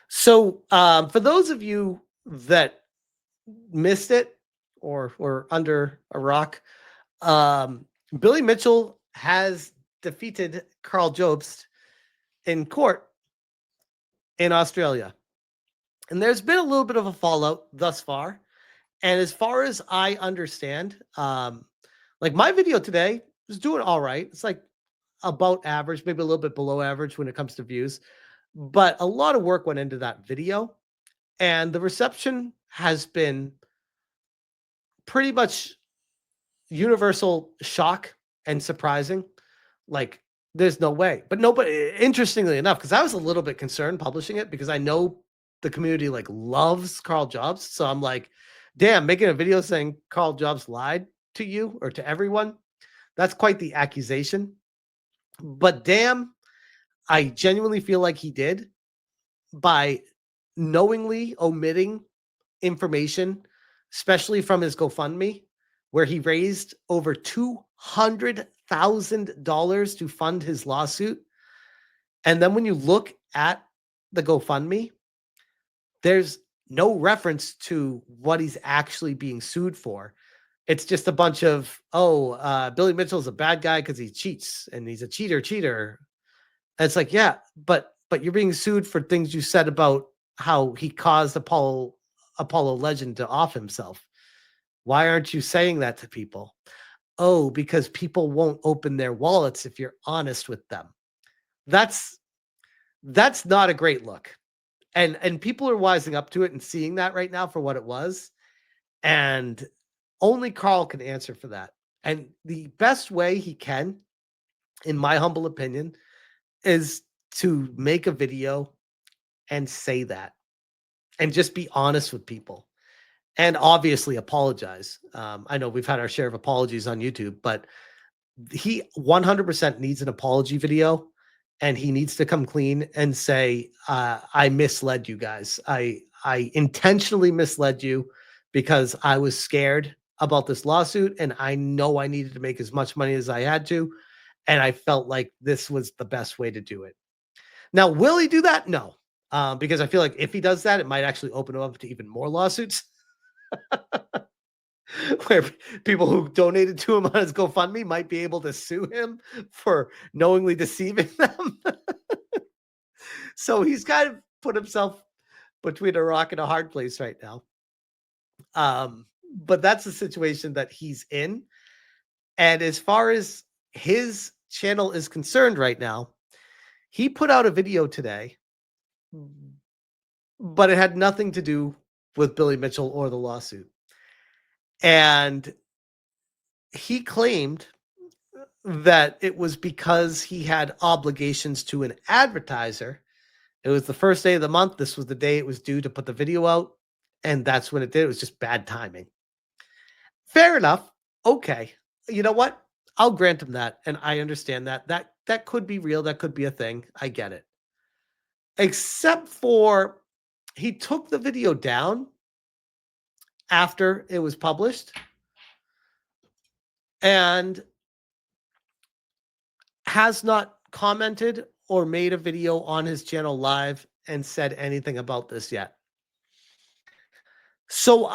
So, for those of you that missed it or were under a rock, um, Billy Mitchell has defeated Karl Jobst in court in Australia. And there's been a little bit of a fallout thus far. And as far as I understand, like my video today is doing all right. It's like about average, maybe a little bit below average when it comes to views. But a lot of work went into that video. And the reception has been pretty much universal shock and surprising. Like, there's no way. But nobody, interestingly enough, because I was a little bit concerned publishing it because I know the community like loves Karl Jobst. So I'm like, damn, making a video saying Karl Jobst lied to you or to everyone. That's quite the accusation. But damn, I genuinely feel like he did by knowingly omitting information, especially from his GoFundMe, where he raised over $200,000 to fund his lawsuit. And then when you look at the GoFundMe, there's no reference to what he's actually being sued for. It's just a bunch of, Billy Mitchell's a bad guy because he cheats and he's a cheater. And it's like, yeah, but you're being sued for things you said about how he caused Apollo Legend to off himself. Why aren't you saying that to people? Oh, because people won't open their wallets if you're honest with them. That's not a great look. And people are wising up to it and seeing that right now for what it was. And only Karl can answer for that. And the best way he can, in my humble opinion, is to make a video and say that and just be honest with people and obviously apologize. I know we've had our share of apologies on YouTube, but he 100% needs an apology video and he needs to come clean and say, I misled you guys. I intentionally misled you because I was scared about this lawsuit and I know I needed to make as much money as I had to. And I felt like this was the best way to do it. Now, will he do that? No, because I feel like if he does that, it might actually open him up to even more lawsuits where people who donated to him on his GoFundMe might be able to sue him for knowingly deceiving them. So he's kind of put himself between a rock and a hard place right now. But that's the situation that he's in. And as far as his channel is concerned right now, he put out a video today, but it had nothing to do with Billy Mitchell or the lawsuit. And he claimed that it was because he had obligations to an advertiser. It was the first day of the month. This was the day it was due to put the video out. And that's when it did. It was just bad timing. Fair enough. Okay. You know what? I'll grant him that. And I understand that. That could be real. That could be a thing. I get it. Except for he took the video down after it was published and has not commented or made a video on his channel live and said anything about this yet. So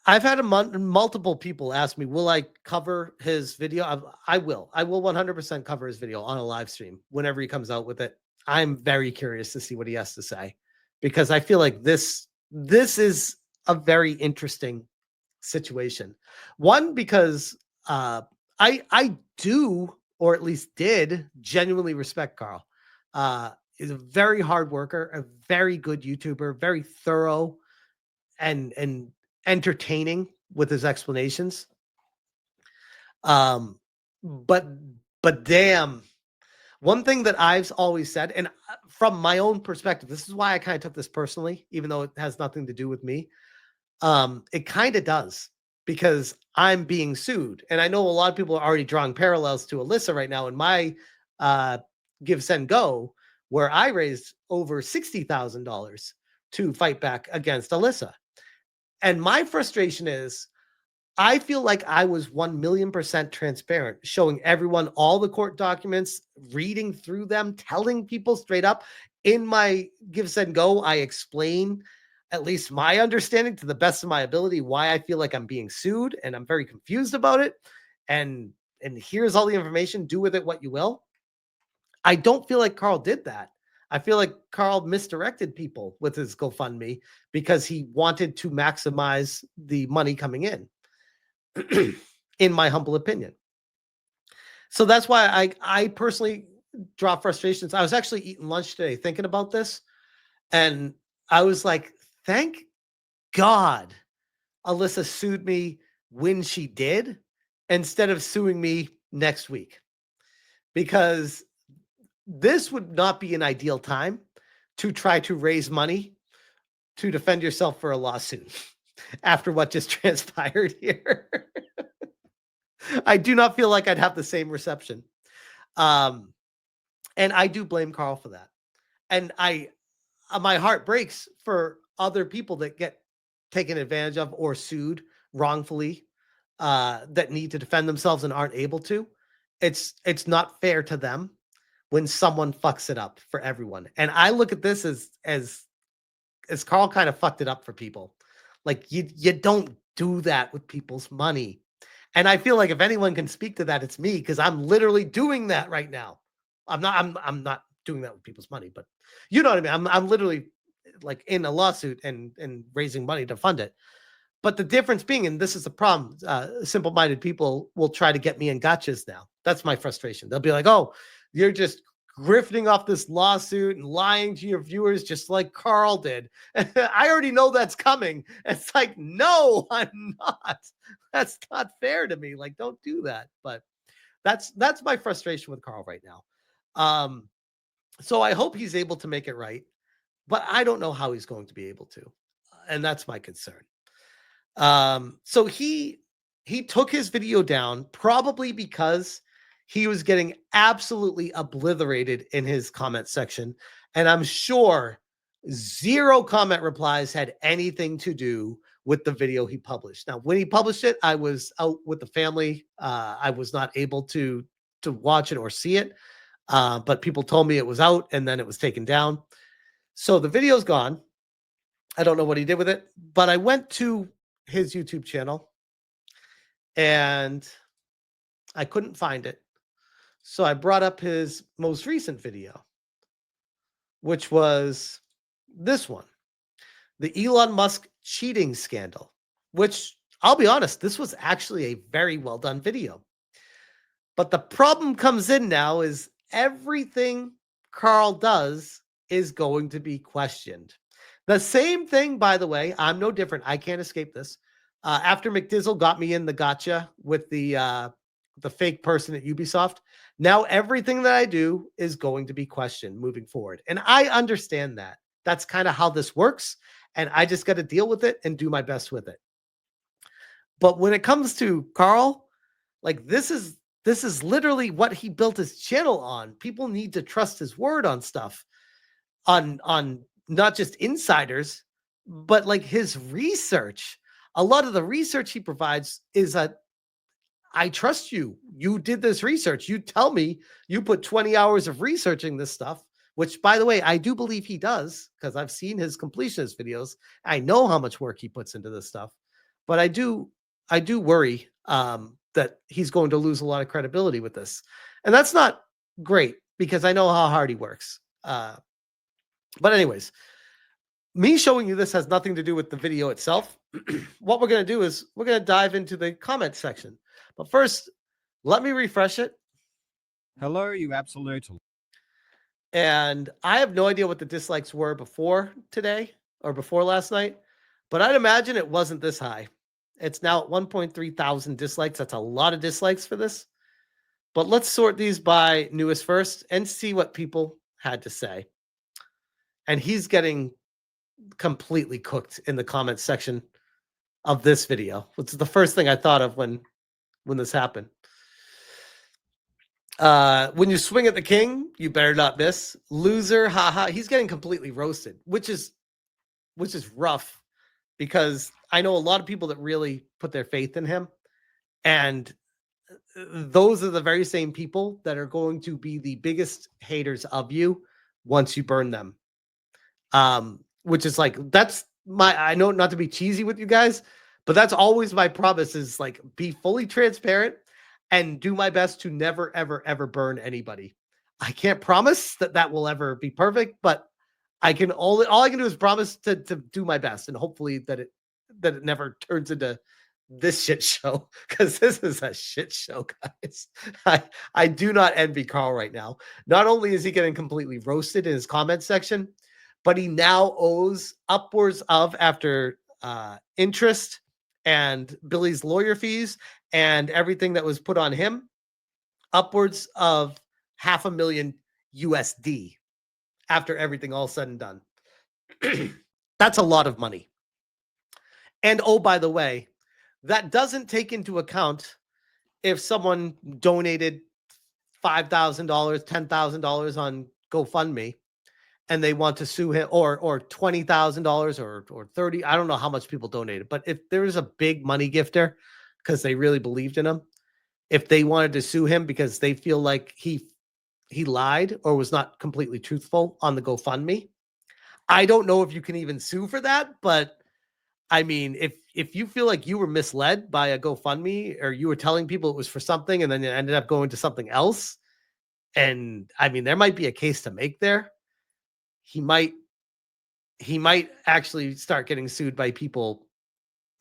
I've had multiple people ask me, will I cover his video? I will 100% cover his video on a live stream whenever he comes out with it. I'm very curious to see what he has to say because I feel like this is a very interesting situation. One, because I do, or at least did, genuinely respect Karl. He's a very hard worker, a very good YouTuber, very thorough and entertaining with his explanations. But damn, one thing that I've always said, and from my own perspective, this is why I kind of took this personally, even though it has nothing to do with me. It kind of does because I'm being sued. And I know a lot of people are already drawing parallels to Alyssa right now in my Give, Send, Go, where I raised over $60,000 to fight back against Alyssa. And my frustration is I feel like I was 1,000,000% transparent, showing everyone all the court documents, reading through them, telling people straight up, in my Give, Send, Go, I explain at least my understanding to the best of my ability why I feel like I'm being sued, and I'm very confused about it. And here's all the information. Do with it what you will. I don't feel like Karl did that. I feel like Karl misdirected people with his GoFundMe because he wanted to maximize the money coming in my humble opinion. So that's why I personally draw frustrations. I was actually eating lunch today thinking about this, and I was like, thank God Alyssa sued me when she did instead of suing me next week, because this would not be an ideal time to try to raise money to defend yourself for a lawsuit after what just transpired here. I do not feel like I'd have the same reception. And I do blame Karl for that. And my heart breaks for other people that get taken advantage of or sued wrongfully, that need to defend themselves and aren't able to. It's not fair to them when someone fucks it up for everyone. And I look at this as Karl kind of fucked it up for people. Like you don't do that with people's money. And I feel like if anyone can speak to that, it's me, because I'm literally doing that right now. I'm not doing that with people's money, but you know what I mean? I'm literally like in a lawsuit and raising money to fund it. But the difference being, and this is the problem, simple-minded people will try to get me in gotchas now. That's my frustration. They'll be like, oh, you're just grifting off this lawsuit and lying to your viewers just like Karl did. I already know that's coming. It's like, no, I'm not. That's not fair to me. Like, don't do that. But that's my frustration with Karl right now. So I hope he's able to make it right, but I don't know how he's going to be able to. And that's my concern. So he took his video down probably because he was getting absolutely obliterated in his comment section. And I'm sure 0 comment replies had anything to do with the video he published. Now, when he published it, I was out with the family. I was not able to watch it or see it. But people told me it was out and then it was taken down. So the video's gone. I don't know what he did with it, but I went to his YouTube channel and I couldn't find it. So I brought up his most recent video, which was this one, the Elon Musk cheating scandal, which I'll be honest, this was actually a very well done video. But the problem comes in now is everything Karl does is going to be questioned. The same thing, by the way, I'm no different. I can't escape this. After McDizzle got me in the gotcha with the fake person at Ubisoft, now everything that I do is going to be questioned moving forward. And I understand that. That's kind of how this works. And I just got to deal with it and do my best with it. But when it comes to Karl, like this is literally what he built his channel on. People need to trust his word on stuff, on not just insiders, but like his research. A lot of the research he provides is I trust you. You did this research. You tell me you put 20 hours of researching this stuff, which, by the way, I do believe he does because I've seen his completionist videos. I know how much work he puts into this stuff, but I do worry that he's going to lose a lot of credibility with this. And that's not great because I know how hard he works. But anyways, me showing you this has nothing to do with the video itself. What we're going to do is we're going to dive into the comment section. But first, let me refresh it. Hello, you absolute. And I have no idea what the dislikes were before today or before last night, but I'd imagine it wasn't this high. It's now at 1.3 thousand dislikes. That's a lot of dislikes for this. But let's sort these by newest first and see what people had to say. And he's getting completely cooked in the comment section of this video, which is the first thing I thought of when this happened. When you swing at the king, you better not miss. Loser, haha. He's getting completely roasted, which is rough because I know a lot of people that really put their faith in him, and those are the very same people that are going to be the biggest haters of you once you burn them Which is like, that's I know not to be cheesy with you guys, but that's always my promise, is like, be fully transparent and do my best to never, ever, ever burn anybody. I can't promise that that will ever be perfect, but all I can do is promise to do my best, and hopefully that it never turns into this shit show, because this is a shit show, guys. I do not envy Karl right now. Not only is he getting completely roasted in his comment section, but he now owes upwards of, after interest and Billy's lawyer fees and everything that was put on him, upwards of $500,000 USD after everything all said and done. That's a lot of money. And oh, by the way, that doesn't take into account if someone donated $5,000, $10,000 on GoFundMe and they want to sue him, or $20,000 or 30. I don't know how much people donated, but if there is a big money gifter because they really believed in him, if they wanted to sue him because they feel like he lied or was not completely truthful on the GoFundMe, I don't know if you can even sue for that. But I mean, if you feel like you were misled by a GoFundMe, or you were telling people it was for something and then it ended up going to something else, and I mean, there might be a case to make there. He might actually start getting sued by people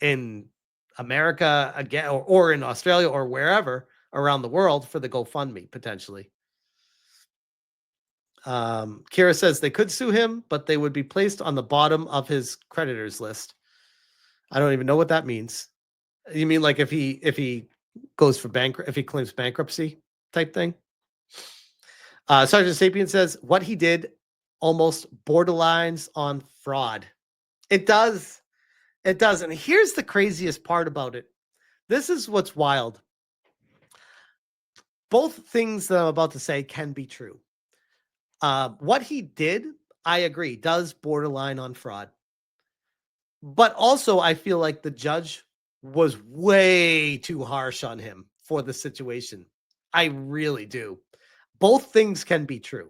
in America again, or in Australia, or wherever around the world, for the GoFundMe potentially. Kira says they could sue him, but they would be placed on the bottom of his creditors list. I don't even know what that means. You mean like if he goes for if he claims bankruptcy type thing? Sergeant Sapien says what he did almost borderlines on fraud. It does. It does. And here's the craziest part about it. This is what's wild. Both things that I'm about to say can be true. What he did, I agree, does borderline on fraud. But also, I feel like the judge was way too harsh on him for the situation. I really do. Both things can be true.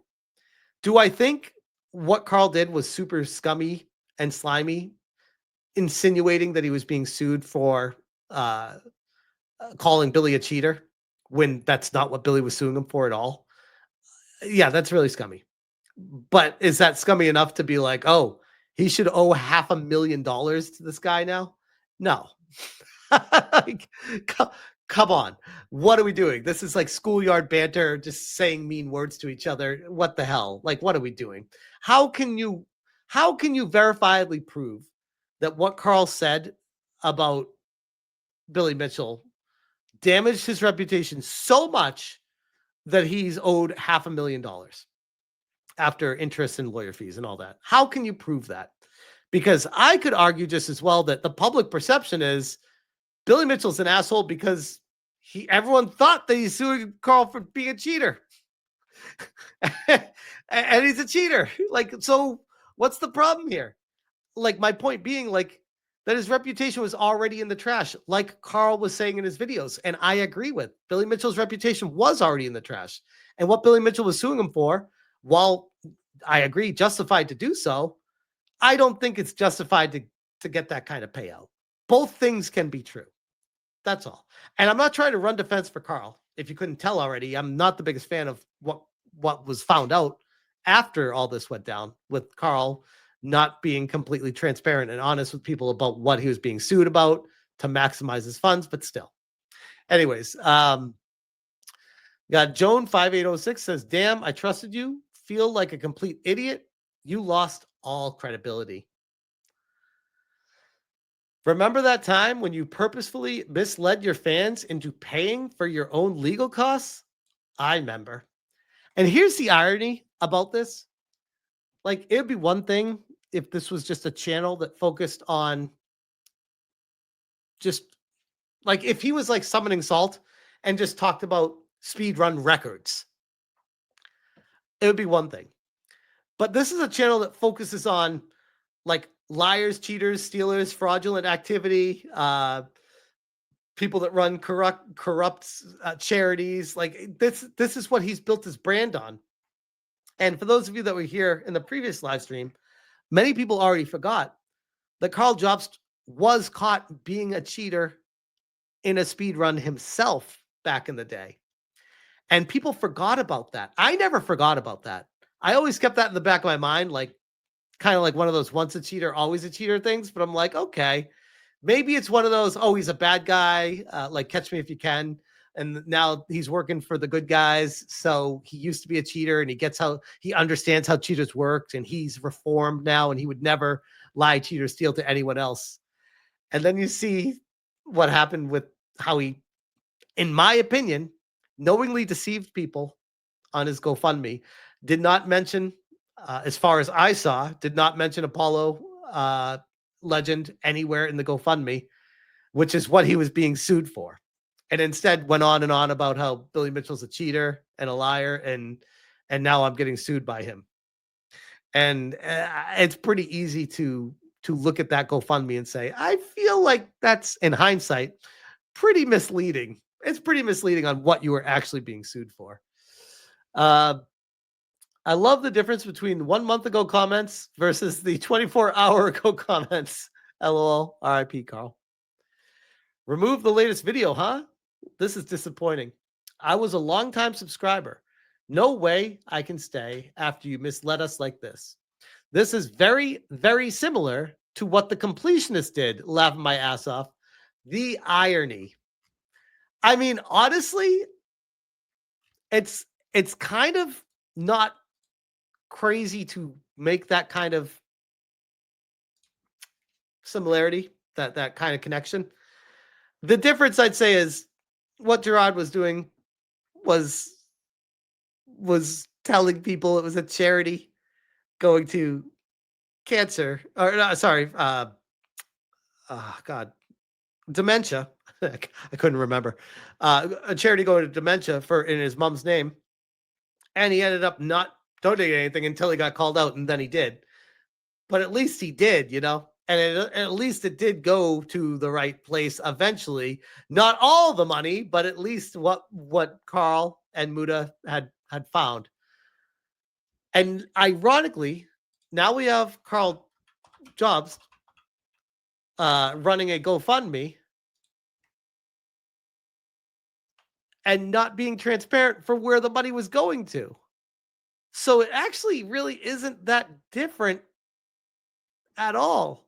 Do I think what Karl did was super scummy and slimy, insinuating that he was being sued for calling Billy a cheater when that's not what Billy was suing him for at all? Yeah, that's really scummy. But is that scummy enough to be like, oh, he should owe $500,000 to this guy now? No. Like, come on. What are we doing? This is like schoolyard banter, just saying mean words to each other. What the hell? Like, what are we doing? How can you verifiably prove that what Karl said about Billy Mitchell damaged his reputation so much that he's owed $500,000 after interest and lawyer fees and all that? How can you prove that? Because I could argue just as well that the public perception is Billy Mitchell's an asshole because everyone thought that he's suing Karl for being a cheater. And he's a cheater. Like, so what's the problem here? Like, my point being, like, that his reputation was already in the trash, like Karl was saying in his videos. And I agree with Billy Mitchell's reputation was already in the trash. And what Billy Mitchell was suing him for, while I agree justified to do so, I don't think it's justified to get that kind of payout. Both things can be true. That's all. And I'm not trying to run defense for Karl. If you couldn't tell already, I'm not the biggest fan of what was found out after all this went down, with Karl not being completely transparent and honest with people about what he was being sued about to maximize his funds, but still. Anyways, got Joan 5806 says, damn, I trusted you. Feel like a complete idiot. You lost all credibility. Remember that time when you purposefully misled your fans into paying for your own legal costs? I remember. And here's the irony about this. Like, it would be one thing if this was just a channel that focused on just, like, if he was like Summoning Salt and just talked about speedrun records, it would be one thing. But this is a channel that focuses on, like, liars, cheaters, stealers, fraudulent activity, people that run corrupt charities. Like, this is what he's built his brand on. And for those of you that were here in the previous live stream, Many people already forgot that Karl Jobst was caught being a cheater in a speed run himself back in the day. And people forgot about that. I never forgot about that. I always kept that in the back of my mind, like kind of like one of those once a cheater, always a cheater things. But I'm like, okay, maybe it's one of those, oh, he's a bad guy, like Catch Me If You Can. And now he's working for the good guys. So he used to be a cheater and he understands how cheaters worked and he's reformed now and he would never lie, cheat, or steal to anyone else. And then you see what happened with how he, in my opinion, knowingly deceived people on his GoFundMe. Did not mention, as far as I saw, did not mention Apollo legend anywhere in the GoFundMe, which is what he was being sued for. And instead went on and on about how Billy Mitchell's a cheater and a liar, and now I'm getting sued by him. And it's pretty easy to look at that GoFundMe and say, I feel like that's, in hindsight, pretty misleading. It's pretty misleading on what you were actually being sued for. I love the difference between 1 month ago comments versus the 24-hour ago comments. LOL, RIP, Carl. Remove the latest video, huh? This is disappointing. I was a longtime subscriber. No way I can stay after you misled us like this. This is very, very similar to what the completionist did, laughing my ass off. The irony. I mean, honestly, it's kind of not crazy to make that kind of similarity, that kind of connection. The difference, I'd say, is what Gerard was doing was telling people it was a charity going to cancer, or dementia. I couldn't remember. A charity going to dementia in his mom's name, and he ended up not donating anything until he got called out, and then he did. But at least he did, and at least it did go to the right place eventually. Not all the money, but at least what Carl and Muda had found. And ironically, now we have Karl Jobst running a GoFundMe and not being transparent for where the money was going to. So it actually really isn't that different at all.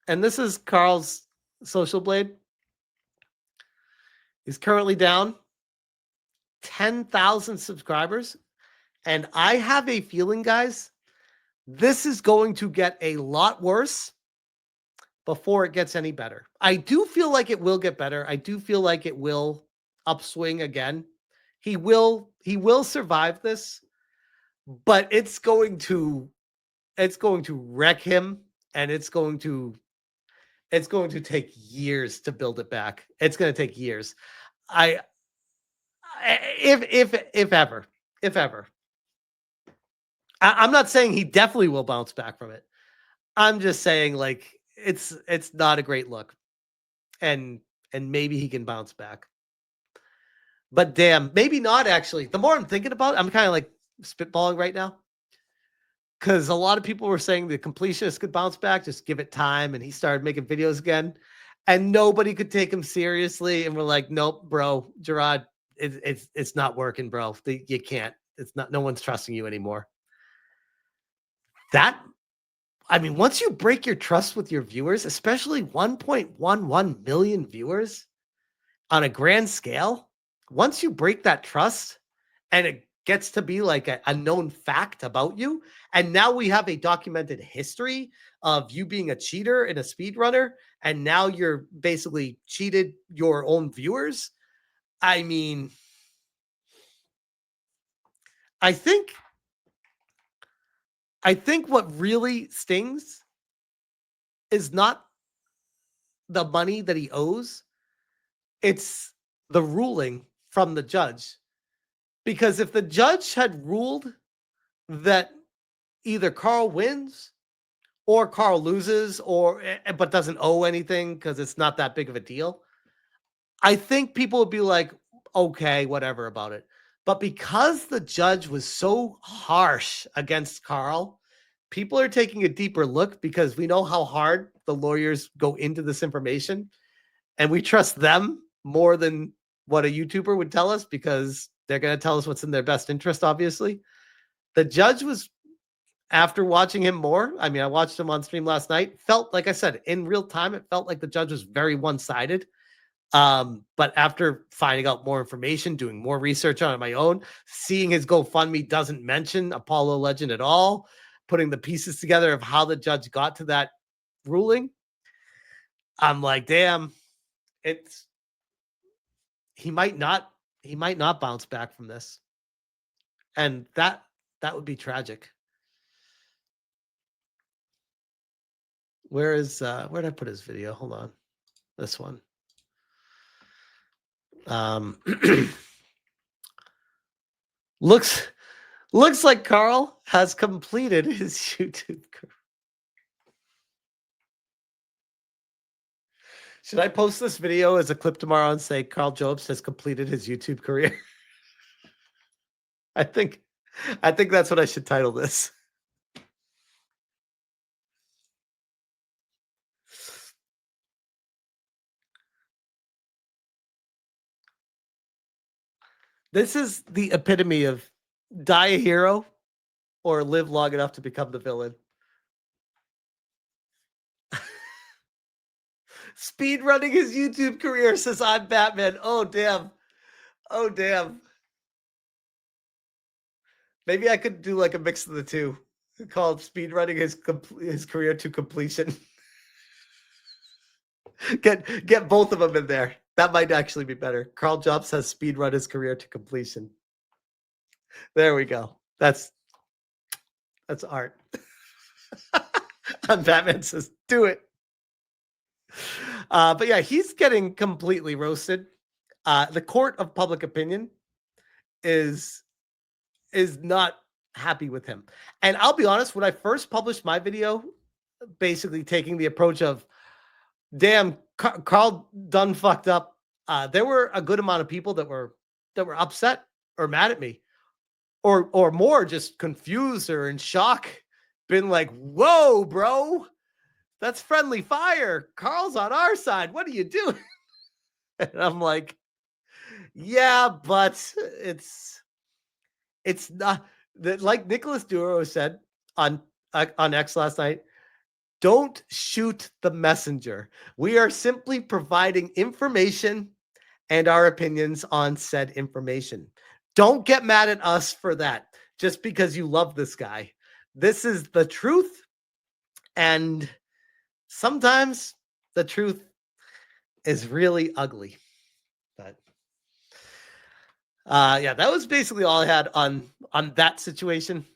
And this is Carl's social blade. He's currently down 10,000 subscribers. And I have a feeling, guys, this is going to get a lot worse before it gets any better. I do feel like it will get better. I do feel like it will upswing again. He will survive this, but it's going to wreck him, and it's going to take years to build it back. It's going to take years. If ever. I'm not saying he definitely will bounce back from it. I'm just saying, like, it's not a great look, and maybe he can bounce back. But damn, maybe not actually. The more I'm thinking about it, I'm kind of like spitballing right now. Because a lot of people were saying the completionist could bounce back, just give it time. And he started making videos again. And nobody could take him seriously. And we're like, nope, bro, Gerard, it's not working, bro. You can't. It's not. No one's trusting you anymore. Once you break your trust with your viewers, especially 1.11 million viewers on a grand scale, once you break that trust and it gets to be like a known fact about you, and now we have a documented history of you being a cheater and a speedrunner, and now you're basically cheated your own viewers. I mean, I think what really stings is not the money that he owes. It's the ruling from the judge. Because if the judge had ruled that either Karl wins or Karl loses, but doesn't owe anything because it's not that big of a deal, I think people would be like, okay, whatever about it. But because the judge was so harsh against Karl, people are taking a deeper look because we know how hard the lawyers go into this information, and we trust them more than what a YouTuber would tell us because they're going to tell us what's in their best interest, obviously. The judge was, after watching him more, I mean, I watched him on stream last night, felt, like I said, in real time, it felt like the judge was very one-sided. But after finding out more information, doing more research on my own, seeing his GoFundMe doesn't mention Apollo Legend at all, putting the pieces together of how the judge got to that ruling, I'm like, damn, it's he might not bounce back from this. And that would be tragic. Where did I put his video? Hold on. This one. Looks like Karl has completed his YouTube career. Should I post this video as a clip tomorrow and say Karl Jobst has completed his YouTube career? I think that's what I should title this. This is the epitome of die a hero or live long enough to become the villain. Speed running his YouTube career, says I'm Batman. Oh, damn. Oh, damn. Maybe I could do like a mix of the two, called speed running his career to completion. Get both of them in there. That might actually be better. Karl Jobst has speed run his career to completion. There we go. That's art. And Batman says, do it. But yeah, he's getting completely roasted. The court of public opinion is not happy with him. And I'll be honest, when I first published my video, basically taking the approach of, damn, Karl done fucked up, there were a good amount of people that were upset or mad at me, or more just confused or in shock, been like, whoa, bro, that's friendly fire. Karl's on our side. What are you doing? And I'm like, yeah, but it's not that, like Nicholas Duro said on X last night, don't shoot the messenger. We are simply providing information and our opinions on said information. Don't get mad at us for that just because you love this guy. This is the truth. And sometimes the truth is really ugly. But yeah, that was basically all I had on that situation.